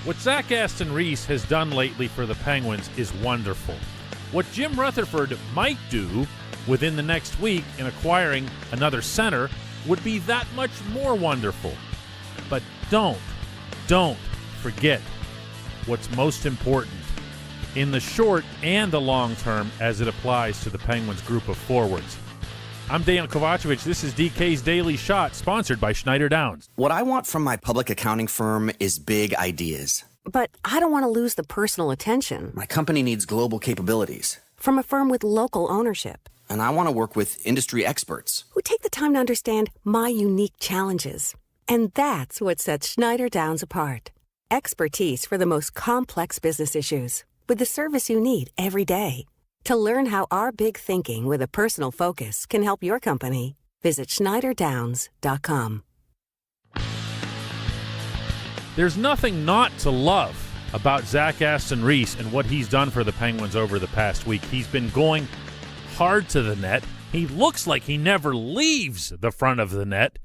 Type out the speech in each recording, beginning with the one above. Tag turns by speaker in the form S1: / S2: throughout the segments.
S1: What Zach Aston Reese has done lately for the Penguins is wonderful. What Jim Rutherford might do within the next week in acquiring another center would be that much more wonderful. But don't forget what's most important in the short and the long term as it applies to the Penguins group of forwards. I'm Dejan Kovacevic. This is DK's Daily Shot, sponsored by Schneider Downs.
S2: What I want from my public accounting firm is big ideas.
S3: But I don't want to lose the personal attention.
S2: My company needs global capabilities.
S3: From a firm with local ownership.
S2: And I want to work with industry experts.
S3: Who take the time to understand my unique challenges. And that's what sets Schneider Downs apart. Expertise for the most complex business issues. With the service you need every day. To learn how our big thinking with a personal focus can help your company, visit schneiderdowns.com.
S1: There's nothing not to love about Zach Aston Reese and what he's done for the Penguins over the past week. He's been going hard to the net. He looks like he never leaves the front of the net.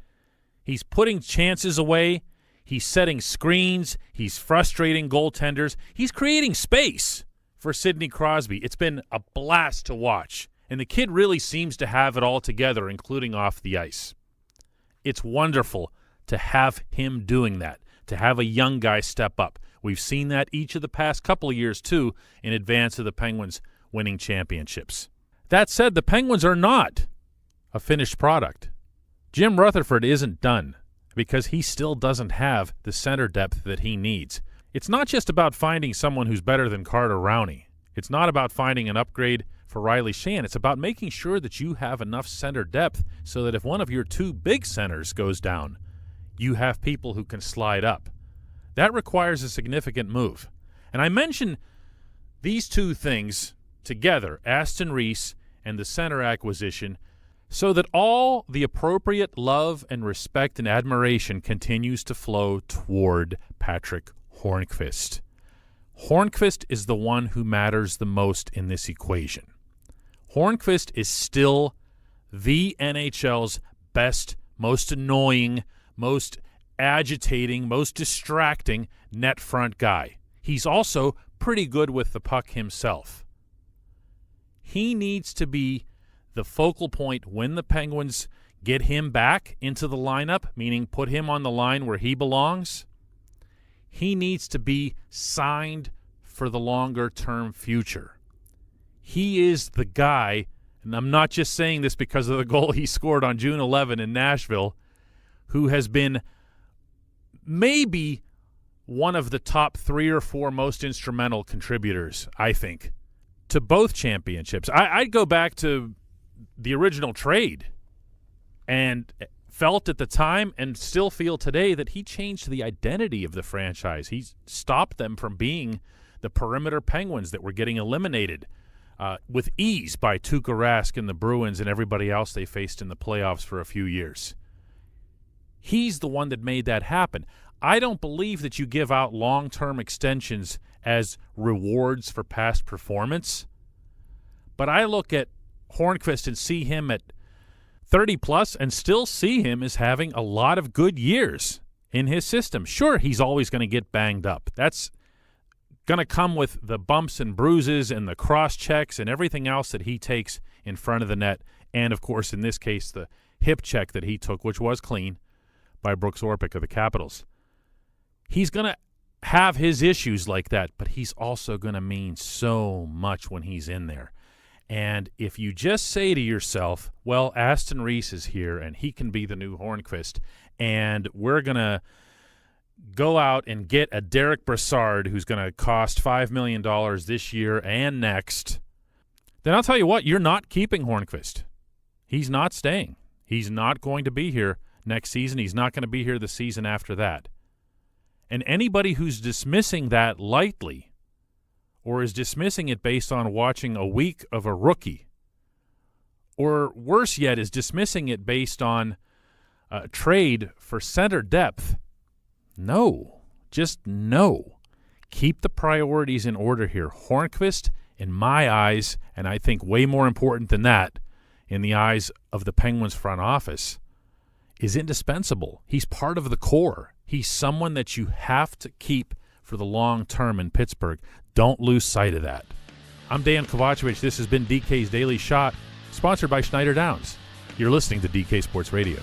S1: He's putting chances away. He's setting screens. He's frustrating goaltenders. He's creating space for Sidney Crosby. It's been a blast to watch. And the kid really seems to have it all together, including off the ice. It's wonderful to have him doing that, to have a young guy step up. We've seen that each of the past couple of years, too, in advance of the Penguins winning championships. That said, the Penguins are not a finished product. Jim Rutherford isn't done because he still doesn't have the center depth that he needs. It's not just about finding someone who's better than Carter Rowney. It's not about finding an upgrade for Riley Sheahan. It's about making sure that you have enough center depth so that if one of your two big centers goes down, you have people who can slide up. That requires a significant move. And I mention these two things together, Aston Reese and the center acquisition, so that all the appropriate love and respect and admiration continues to flow toward Patric Hornqvist. Hornqvist is the one who matters the most in this equation. Hornqvist is still the NHL's best, most annoying, most agitating, most distracting net front guy. He's also pretty good with the puck himself. He needs to be the focal point when the Penguins get him back into the lineup, meaning put him on the line where he belongs. He needs to be signed for the longer-term future. He is the guy, and I'm not just saying this because of the goal he scored on June 11 in Nashville, who has been maybe one of the top 3 or 4 most instrumental contributors, I think, to both championships. I'd go back to the original trade and felt at the time and still feel today that he changed the identity of the franchise. He stopped them from being the perimeter Penguins that were getting eliminated with ease by Tuukka Rask and the Bruins and everybody else they faced in the playoffs for a few years. He's the one that made that happen. I don't believe that you give out long-term extensions as rewards for past performance, but I look at Hornqvist and see him at 30-plus and still see him as having a lot of good years in his system. Sure, he's always going to get banged up. That's going to come with the bumps and bruises and the cross-checks and everything else that he takes in front of the net. And, of course, in this case, the hip check that he took, which was clean, by Brooks Orpik of the Capitals. He's going to have his issues like that, but he's also going to mean so much when he's in there. And if you just say to yourself, well, Aston Reese is here and he can be the new Hornqvist, and we're going to go out and get a Derek Brassard who's going to cost $5 million this year and next, then I'll tell you what, you're not keeping Hornqvist. He's not staying. He's not going to be here next season. He's not going to be here the season after that. And anybody who's dismissing that lightly or is dismissing it based on watching a week of a rookie, or worse yet, is dismissing it based on a trade for center depth, no, just no. Keep the priorities in order here. Hornqvist, in my eyes, and I think way more important than that, in the eyes of the Penguins front office, is indispensable. He's part of the core. He's someone that you have to keep for the long term in Pittsburgh. Don't lose sight of that. I'm Dejan Kovacevic. This has been DK's Daily Shot, sponsored by Schneider Downs. You're listening to DK Sports Radio.